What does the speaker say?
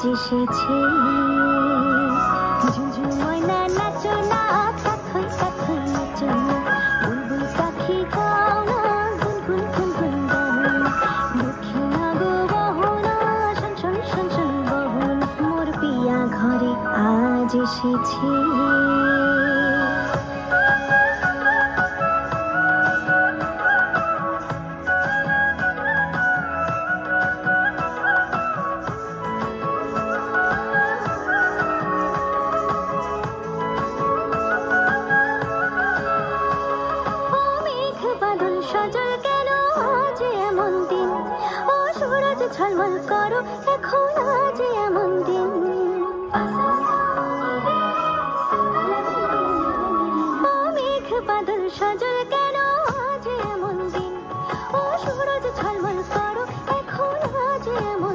আজ এসেছে ঝুঝু ময়না নাচো না কাখই কাখই নাচো না বুলবুল পাখি গাও না গুনগুন গুনগুন গাও না দক্ষিণা গো বহো না শন শন শন শন বহো না মোর পিয়া ঘরে আজ এসেছে সজল কেন আজ এমন দিন ও সূরজ ঝলমল করো এখন আজ এমন দিন ও মেঘ বাদল সজল কেন আজ এমন দিন ও সূরজ ঝলমল করো এখন আজ এমন